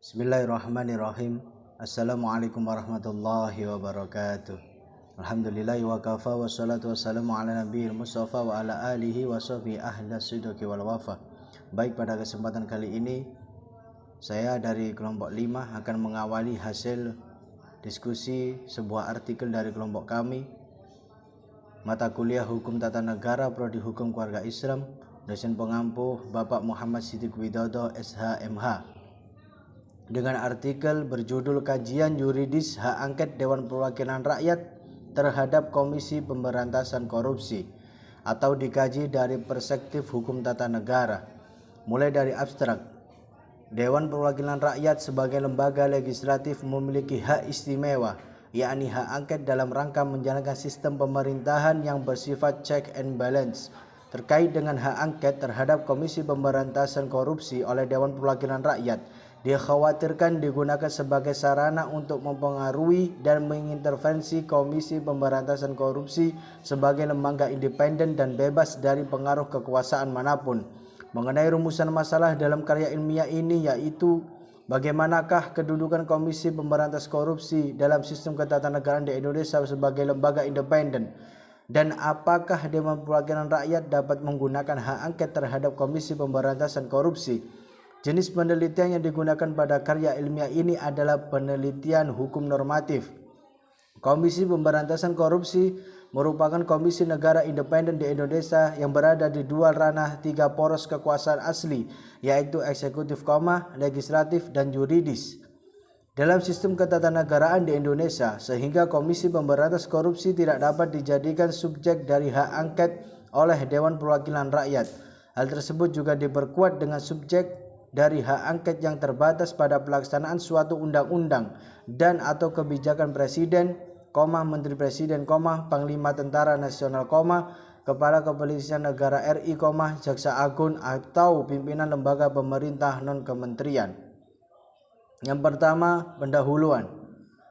Bismillahirrahmanirrahim. Assalamualaikum warahmatullahi wabarakatuh. Alhamdulillahi wa kafa wa salatu wassalamu ala nabiyil mustafa wa ala alihi wa sahbihi ahla sidqi wal wafa. Baik, pada kesempatan kali ini saya dari kelompok 5 akan mengawali hasil diskusi sebuah artikel dari kelompok kami, mata kuliah Hukum Tata Negara Prodi Hukum Keluarga Islam, dosen pengampu Bapak Muhammad Siddiq Widodo SHMH, dengan artikel berjudul Kajian Yuridis Hak Angket Dewan Perwakilan Rakyat terhadap Komisi Pemberantasan Korupsi, atau dikaji dari perspektif hukum tata negara. Mulai dari abstrak, Dewan Perwakilan Rakyat sebagai lembaga legislatif memiliki hak istimewa, yakni hak angket dalam rangka menjalankan sistem pemerintahan yang bersifat check and balance. Terkait dengan hak angket terhadap Komisi Pemberantasan Korupsi oleh Dewan Perwakilan Rakyat, dikhawatirkan digunakan sebagai sarana untuk mempengaruhi dan mengintervensi Komisi Pemberantasan Korupsi sebagai lembaga independen dan bebas dari pengaruh kekuasaan manapun. Mengenai rumusan masalah dalam karya ilmiah ini, yaitu bagaimanakah kedudukan Komisi Pemberantasan Korupsi dalam sistem ketatanegaraan di Indonesia sebagai lembaga independen, dan apakah Dewan Perwakilan Rakyat dapat menggunakan hak angket terhadap Komisi Pemberantasan Korupsi. Jenis penelitian yang digunakan pada karya ilmiah ini adalah penelitian hukum normatif. Komisi Pemberantasan Korupsi merupakan komisi negara independen di Indonesia yang berada di dua ranah tiga poros kekuasaan asli, yaitu eksekutif, legislatif, dan yuridis dalam sistem ketatanegaraan di Indonesia, sehingga Komisi Pemberantasan Korupsi tidak dapat dijadikan subjek dari hak angket oleh Dewan Perwakilan Rakyat. Hal tersebut juga diperkuat dengan subjek dari hak angket yang terbatas pada pelaksanaan suatu undang-undang dan atau kebijakan Presiden, Menteri Presiden, Panglima Tentara Nasional, Kepala Kepolisian Negara RI, Jaksa Agung, atau pimpinan lembaga pemerintah non-kementerian. Yang pertama, pendahuluan.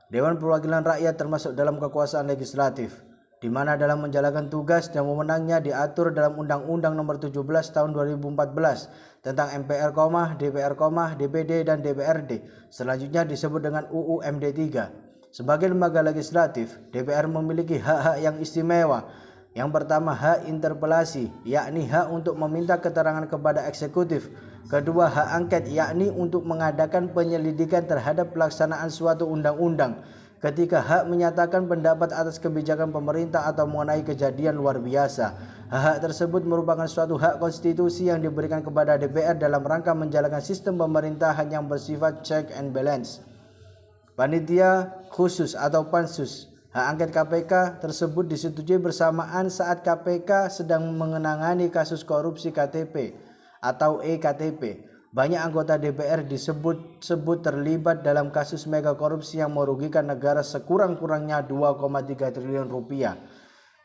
Dewan Perwakilan Rakyat termasuk dalam kekuasaan legislatif, di mana dalam menjalankan tugas dan wewenangnya diatur dalam Undang-Undang Nomor 17 Tahun 2014 tentang MPR, DPR, DPD, dan DPRD. Selanjutnya disebut dengan UU MD 3. Sebagai lembaga legislatif, DPR memiliki hak-hak yang istimewa. Yang pertama, hak interpelasi, yakni hak untuk meminta keterangan kepada eksekutif. Kedua, hak angket, yakni untuk mengadakan penyelidikan terhadap pelaksanaan suatu undang-undang. Ketiga, hak menyatakan pendapat atas kebijakan pemerintah atau mengenai kejadian luar biasa. Hak tersebut merupakan suatu hak konstitusi yang diberikan kepada DPR dalam rangka menjalankan sistem pemerintahan yang bersifat check and balance. Panitia khusus atau pansus hak angket KPK tersebut disetujui bersamaan saat KPK sedang mengenangani kasus korupsi KTP atau EKTP. Banyak anggota DPR disebut terlibat dalam kasus mega korupsi yang merugikan negara sekurang-kurangnya 2,3 triliun rupiah.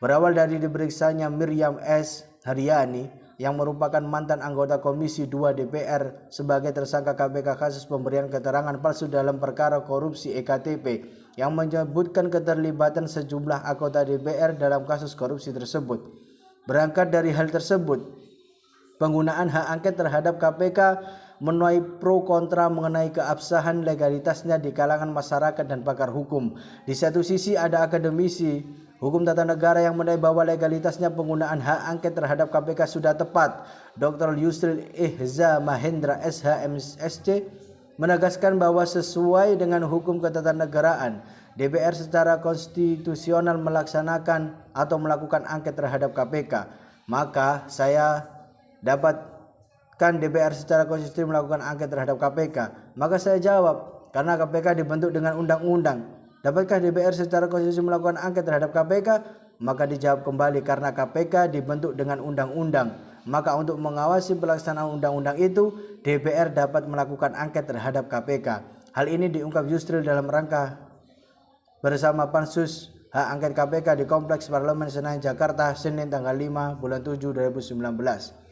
Berawal dari diperiksanya Miriam S. Haryani yang merupakan mantan anggota Komisi 2 DPR sebagai tersangka KPK kasus pemberian keterangan palsu dalam perkara korupsi EKTP yang menyebutkan keterlibatan sejumlah anggota DPR dalam kasus korupsi tersebut. Berangkat dari hal tersebut, penggunaan hak angket terhadap KPK menuai pro kontra mengenai keabsahan legalitasnya di kalangan masyarakat dan pakar hukum. Di satu sisi ada akademisi hukum tata negara yang menilai bahwa legalitasnya penggunaan hak angket terhadap KPK sudah tepat. Dr. Yusril Ihza Mahendra SHMSC menegaskan bahwa sesuai dengan hukum ketatanegaraan, DPR secara konstitusional melaksanakan atau melakukan angket terhadap KPK. Maka saya dapatkan DPR secara konstitusi melakukan angket terhadap KPK. Maka saya jawab, karena KPK dibentuk dengan undang-undang. Dapatkah DPR secara konstitusi melakukan angket terhadap KPK? Maka dijawab kembali, karena KPK dibentuk dengan undang-undang. Maka untuk mengawasi pelaksanaan undang-undang itu, DPR dapat melakukan angket terhadap KPK. Hal ini diungkap Yusril dalam rangka bersama Pansus Hak Angket KPK di Kompleks Parlemen Senayan, Jakarta, Senin tanggal 5 bulan 7 2019.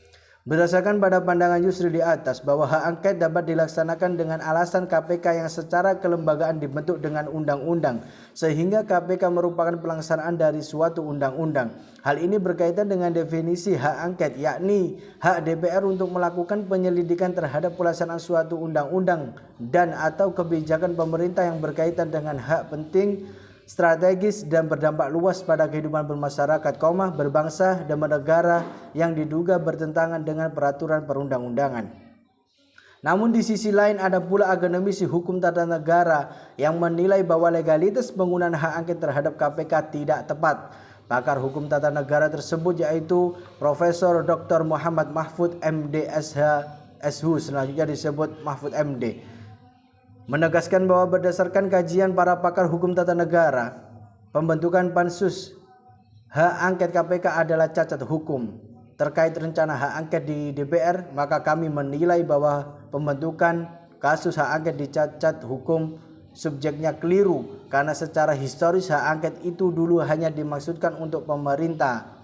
Berdasarkan pada pandangan Yusri di atas bahwa hak angket dapat dilaksanakan dengan alasan KPK yang secara kelembagaan dibentuk dengan undang-undang, sehingga KPK merupakan pelaksanaan dari suatu undang-undang. Hal ini berkaitan dengan definisi hak angket, yakni hak DPR untuk melakukan penyelidikan terhadap pelaksanaan suatu undang-undang dan atau kebijakan pemerintah yang berkaitan dengan hak penting, strategis dan berdampak luas pada kehidupan bermasyarakat, berbangsa dan bernegara yang diduga bertentangan dengan peraturan perundang-undangan. Namun di sisi lain ada pula akademisi hukum tata negara yang menilai bahwa legalitas penggunaan hak angket terhadap KPK tidak tepat. Pakar hukum tata negara tersebut yaitu Profesor Dr. Muhammad Mahfud MD SH, selanjutnya disebut Mahfud MD, menegaskan bahwa berdasarkan kajian para pakar hukum tata negara, pembentukan pansus hak angket KPK adalah cacat hukum. Terkait rencana hak angket di DPR, maka kami menilai bahwa pembentukan kasus hak angket dicacat hukum, subjeknya keliru karena secara historis hak angket itu dulu hanya dimaksudkan untuk pemerintah.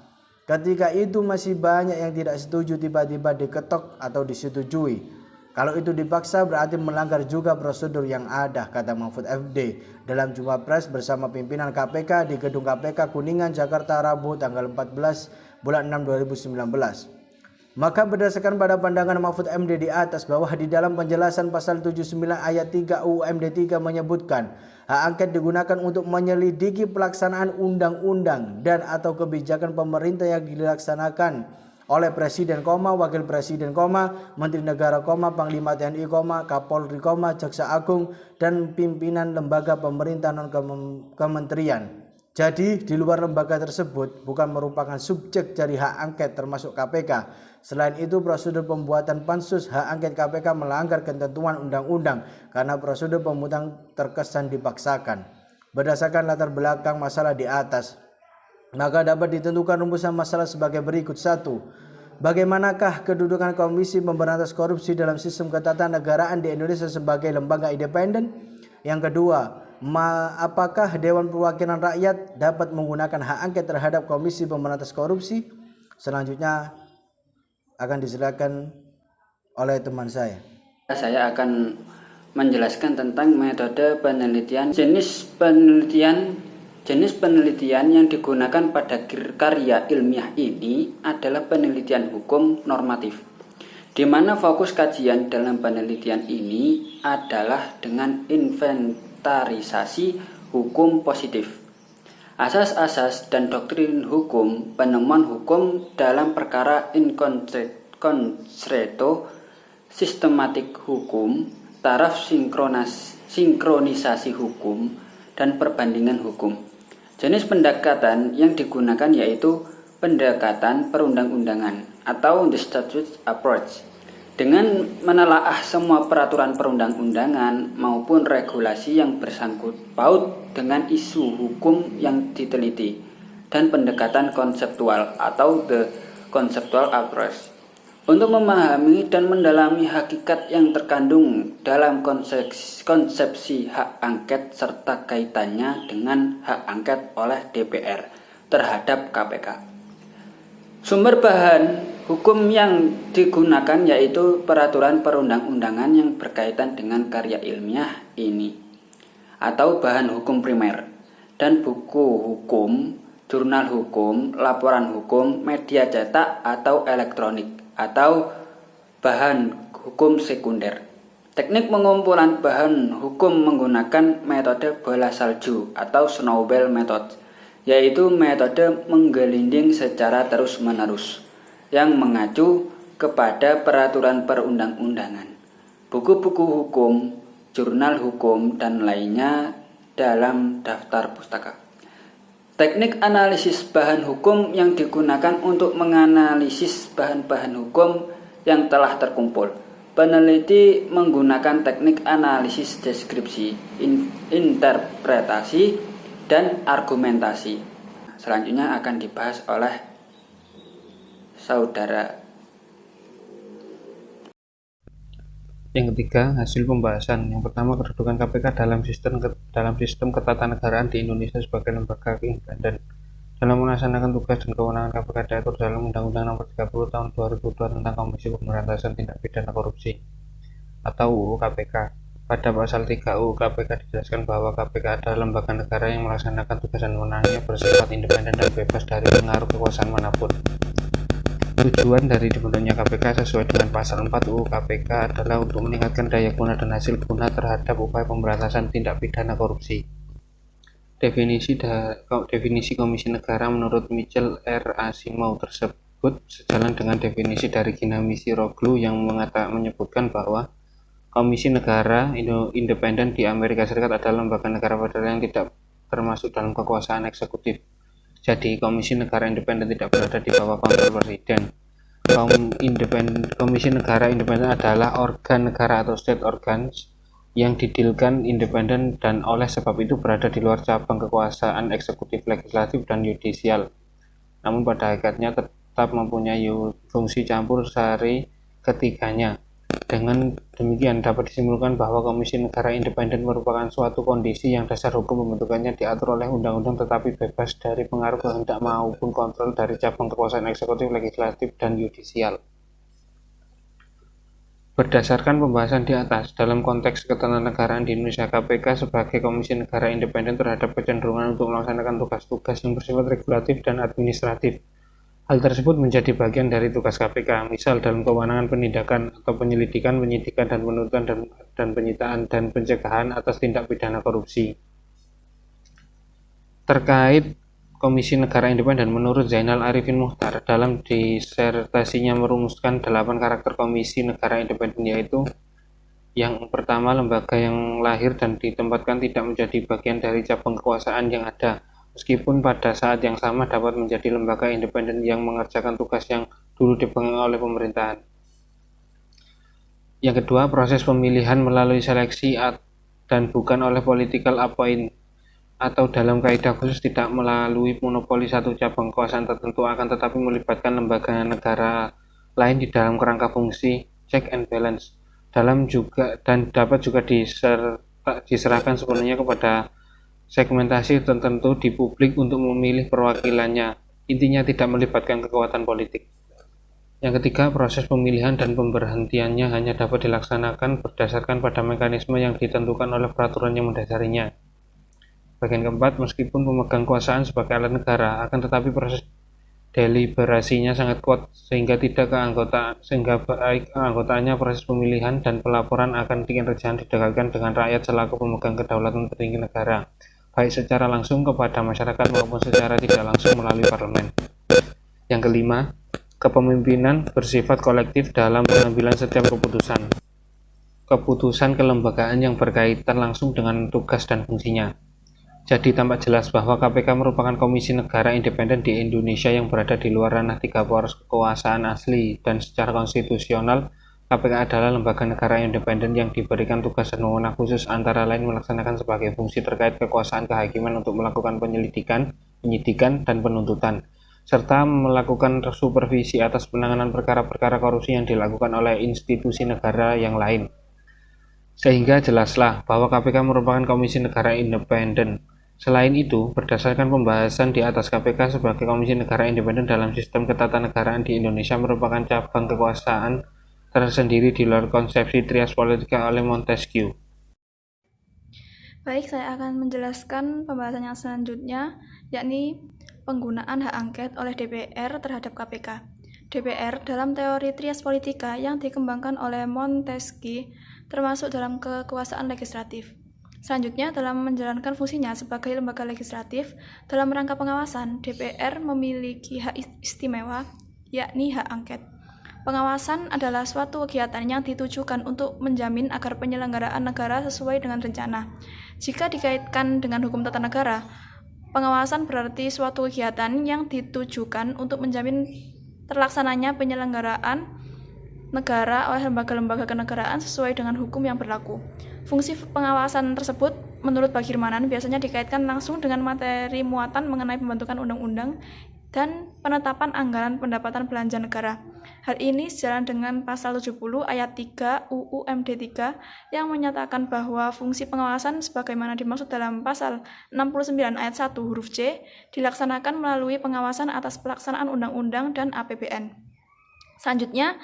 Ketika itu masih banyak yang tidak setuju, tiba-tiba diketok atau disetujui. Kalau itu dipaksa berarti melanggar juga prosedur yang ada, kata Mahfud FD dalam jumpa pers bersama pimpinan KPK di Gedung KPK Kuningan, Jakarta, Rabu tanggal 14 bulan 6 2019. Maka berdasarkan pada pandangan Mahfud MD di atas bahwa di dalam penjelasan pasal 79 ayat 3 UU MD 3 menyebutkan hak angket digunakan untuk menyelidiki pelaksanaan undang-undang dan atau kebijakan pemerintah yang dilaksanakan oleh Presiden, Wakil Presiden, Menteri Negara, Panglima TNI, Kapolri, Jaksa Agung, dan pimpinan lembaga pemerintah non-kementerian. Jadi di luar lembaga tersebut bukan merupakan subjek dari hak angket termasuk KPK. Selain itu prosedur pembuatan pansus hak angket KPK melanggar ketentuan undang-undang karena prosedur pembuatan terkesan dipaksakan. Berdasarkan latar belakang masalah di atas, maka dapat ditentukan rumusan masalah sebagai berikut. 1. Bagaimanakah kedudukan Komisi Pemberantasan Korupsi dalam sistem ketatanegaraan di Indonesia sebagai lembaga independen? Yang kedua, apakah Dewan Perwakilan Rakyat dapat menggunakan hak angket terhadap Komisi Pemberantasan Korupsi? Selanjutnya akan dijelaskan oleh teman saya. Saya akan menjelaskan tentang metode penelitian, Jenis penelitian yang digunakan pada karya ilmiah ini adalah penelitian hukum normatif, di mana fokus kajian dalam penelitian ini adalah dengan inventarisasi hukum positif, asas-asas dan doktrin hukum, penemuan hukum dalam perkara in concreto, sistematik hukum, taraf sinkronisasi hukum, dan perbandingan hukum. Jenis pendekatan yang digunakan yaitu pendekatan perundang-undangan atau the statute approach, dengan menelaah semua peraturan perundang-undangan maupun regulasi yang bersangkut paut dengan isu hukum yang diteliti, dan pendekatan konseptual atau the conceptual approach, untuk memahami dan mendalami hakikat yang terkandung dalam konsepsi hak angket serta kaitannya dengan hak angket oleh DPR terhadap KPK. Sumber bahan hukum yang digunakan yaitu peraturan perundang-undangan yang berkaitan dengan karya ilmiah ini atau bahan hukum primer, dan buku hukum, jurnal hukum, laporan hukum, media cetak atau elektronik atau bahan hukum sekunder. Teknik pengumpulan bahan hukum menggunakan metode bola salju atau snowball method, yaitu metode menggelinding secara terus-menerus yang mengacu kepada peraturan perundang-undangan, buku-buku hukum, jurnal hukum, dan lainnya dalam daftar pustaka. Teknik analisis bahan hukum yang digunakan untuk menganalisis bahan-bahan hukum yang telah terkumpul. Peneliti menggunakan teknik analisis deskripsi, interpretasi, dan argumentasi. Selanjutnya akan dibahas oleh saudara. Yang ketiga, hasil pembahasan. Yang pertama, kedudukan KPK dalam sistem ketatanegaraan di Indonesia sebagai lembaga independen. dalam melaksanakan tugas dan kewenangan KPK diatur dalam Undang-Undang Nomor 30 Tahun 2002 tentang Komisi Pemberantasan Tindak Pidana Korupsi atau UU KPK. Pada pasal 3 UU KPK dijelaskan bahwa KPK adalah lembaga negara yang melaksanakan tugas dan wewenangnya bersifat independen dan bebas dari pengaruh kekuasaan manapun. Tujuan dari dibentuknya KPK sesuai dengan pasal 4 UU KPK adalah untuk meningkatkan daya guna dan hasil guna terhadap upaya pemberantasan tindak pidana korupsi. Definisi Komisi Negara menurut Michel R. Asimov tersebut sejalan dengan definisi dari Gina Misiroglu yang menyebutkan bahwa Komisi Negara Independen di Amerika Serikat adalah lembaga negara federal yang tidak termasuk dalam kekuasaan eksekutif. Jadi, Komisi Negara Independen tidak berada di bawah kontrol Presiden. Komisi Negara Independen adalah organ negara atau state organs yang didilkan independen dan oleh sebab itu berada di luar cabang kekuasaan eksekutif, legislatif, dan yudisial. Namun pada hakikatnya tetap mempunyai fungsi campur sari ketiganya. Dengan demikian dapat disimpulkan bahwa Komisi Negara Independen merupakan suatu kondisi yang dasar hukum pembentukannya diatur oleh undang-undang tetapi bebas dari pengaruh kehendak maupun kontrol dari cabang kekuasaan eksekutif, legislatif, dan yudisial. Berdasarkan pembahasan di atas, dalam konteks ketatanegaraan di Indonesia, KPK sebagai Komisi Negara Independen terhadap kecenderungan untuk melaksanakan tugas-tugas yang bersifat regulatif dan administratif. Hal tersebut menjadi bagian dari tugas KPK, misal dalam kewenangan penindakan atau penyelidikan, penyidikan, dan penuntutan dan penyitaan dan pencegahan atas tindak pidana korupsi. Terkait Komisi Negara Independen, menurut Zainal Arifin Muchtar, dalam disertasinya merumuskan 8 karakter Komisi Negara Independen, yaitu yang pertama, lembaga yang lahir dan ditempatkan tidak menjadi bagian dari cabang kekuasaan yang ada, meskipun pada saat yang sama dapat menjadi lembaga independen yang mengerjakan tugas yang dulu dipegang oleh pemerintahan. Yang kedua, proses pemilihan melalui seleksi dan bukan oleh political appointment, atau dalam kaidah khusus tidak melalui monopoli satu cabang kekuasaan tertentu, akan tetapi melibatkan lembaga negara lain di dalam kerangka fungsi check and balance dan dapat juga diserahkan sepenuhnya kepada segmentasi tertentu di publik untuk memilih perwakilannya. Intinya tidak melibatkan kekuatan politik. Yang ketiga, proses pemilihan dan pemberhentiannya hanya dapat dilaksanakan berdasarkan pada mekanisme yang ditentukan oleh peraturan yang mendasarinya. Bagian keempat, meskipun pemegang kekuasaan sebagai alat negara, akan tetapi proses deliberasinya sangat kuat sehingga baik keanggotaannya, proses pemilihan dan pelaporan akan kinerja didekatkan dengan rakyat selaku pemegang kedaulatan tertinggi negara, baik secara langsung kepada masyarakat maupun secara tidak langsung melalui parlemen. Yang kelima, kepemimpinan bersifat kolektif dalam pengambilan setiap keputusan kelembagaan yang berkaitan langsung dengan tugas dan fungsinya. Jadi tampak jelas bahwa KPK merupakan Komisi Negara Independen di Indonesia yang berada di luar ranah tiga poros kekuasaan asli, dan secara konstitusional KPK adalah lembaga negara independen yang diberikan tugas dan wewenang khusus antara lain melaksanakan sebagai fungsi terkait kekuasaan kehakiman untuk melakukan penyelidikan, penyidikan, dan penuntutan, serta melakukan supervisi atas penanganan perkara-perkara korupsi yang dilakukan oleh institusi negara yang lain. Sehingga jelaslah bahwa KPK merupakan Komisi Negara Independen. Selain itu, berdasarkan pembahasan di atas, KPK sebagai Komisi Negara Independen dalam sistem ketatanegaraan di Indonesia merupakan cabang kekuasaan tersendiri di luar konsepsi trias politika oleh Montesquieu. Baik, saya akan menjelaskan pembahasan yang selanjutnya, yakni penggunaan hak angket oleh DPR terhadap KPK. DPR dalam teori trias politika yang dikembangkan oleh Montesquieu termasuk dalam kekuasaan legislatif. Selanjutnya, dalam menjalankan fungsinya sebagai lembaga legislatif dalam rangka pengawasan, DPR memiliki hak istimewa, yakni hak angket. Pengawasan adalah suatu kegiatan yang ditujukan untuk menjamin agar penyelenggaraan negara sesuai dengan rencana. Jika dikaitkan dengan hukum tata negara, pengawasan berarti suatu kegiatan yang ditujukan untuk menjamin terlaksananya penyelenggaraan negara oleh lembaga-lembaga kenegaraan sesuai dengan hukum yang berlaku. Fungsi pengawasan tersebut menurut Bagirmanan biasanya dikaitkan langsung dengan materi muatan mengenai pembentukan undang-undang dan penetapan anggaran pendapatan belanja negara. Hal ini sejalan dengan pasal 70 ayat 3 UU MD 3 yang menyatakan bahwa fungsi pengawasan sebagaimana dimaksud dalam pasal 69 ayat 1 huruf C dilaksanakan melalui pengawasan atas pelaksanaan undang-undang dan APBN. Selanjutnya,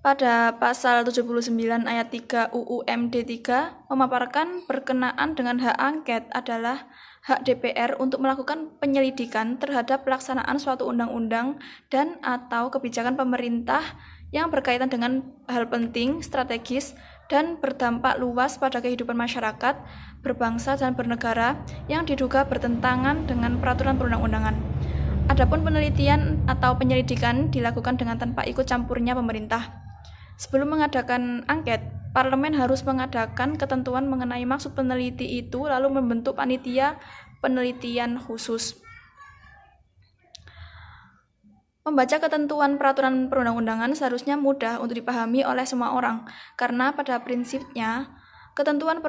pada pasal 79 ayat 3 UU MD 3 memaparkan berkenaan dengan hak angket adalah hak DPR untuk melakukan penyelidikan terhadap pelaksanaan suatu undang-undang dan atau kebijakan pemerintah yang berkaitan dengan hal penting, strategis, dan berdampak luas pada kehidupan masyarakat, berbangsa, dan bernegara yang diduga bertentangan dengan peraturan perundang-undangan. Adapun penelitian atau penyelidikan dilakukan dengan tanpa ikut campurnya pemerintah. Sebelum mengadakan angket, parlemen harus mengadakan ketentuan mengenai maksud peneliti itu lalu membentuk panitia penelitian khusus. Membaca ketentuan peraturan perundang-undangan seharusnya mudah untuk dipahami oleh semua orang, karena pada prinsipnya ketentuan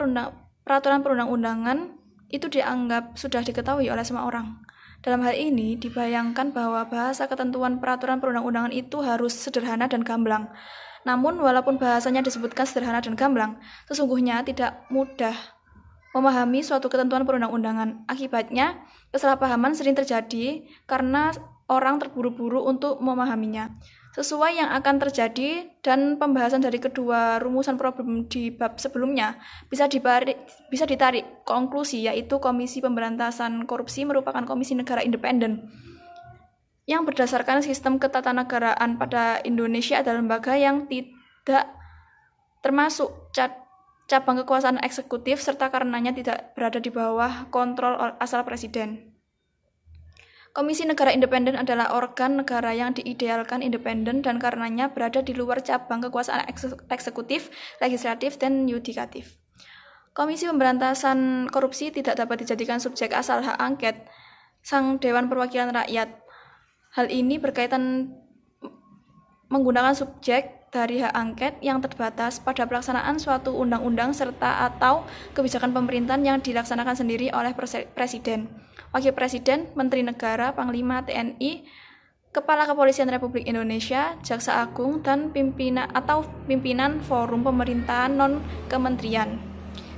peraturan perundang-undangan itu dianggap sudah diketahui oleh semua orang. Dalam hal ini, dibayangkan bahwa bahasa ketentuan peraturan perundang-undangan itu harus sederhana dan gamblang. Namun, walaupun bahasanya disebutkan sederhana dan gamblang, sesungguhnya tidak mudah memahami suatu ketentuan perundang-undangan. Akibatnya, kesalahpahaman sering terjadi karena orang terburu-buru untuk memahaminya. Sesuai yang akan terjadi dan pembahasan dari kedua rumusan problem di bab sebelumnya, bisa ditarik konklusi, yaitu Komisi Pemberantasan Korupsi merupakan komisi negara independen yang berdasarkan sistem ketatanegaraan pada Indonesia adalah lembaga yang tidak termasuk cabang kekuasaan eksekutif serta karenanya tidak berada di bawah kontrol asal presiden. Komisi Negara Independen adalah organ negara yang diidealkan independen dan karenanya berada di luar cabang kekuasaan eksekutif, legislatif, dan yudikatif. Komisi Pemberantasan Korupsi tidak dapat dijadikan subjek asal hak angket sang Dewan Perwakilan Rakyat. Hal ini berkaitan menggunakan subjek dari hak angket yang terbatas pada pelaksanaan suatu undang-undang serta atau kebijakan pemerintahan yang dilaksanakan sendiri oleh Presiden, Wakil Presiden, Menteri Negara, Panglima TNI, Kepala Kepolisian Republik Indonesia, Jaksa Agung, dan pimpinan forum pemerintahan non-kementerian.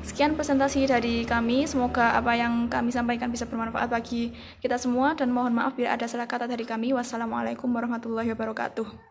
Sekian presentasi dari kami, semoga apa yang kami sampaikan bisa bermanfaat bagi kita semua dan mohon maaf bila ada salah kata dari kami. Wassalamualaikum warahmatullahi wabarakatuh.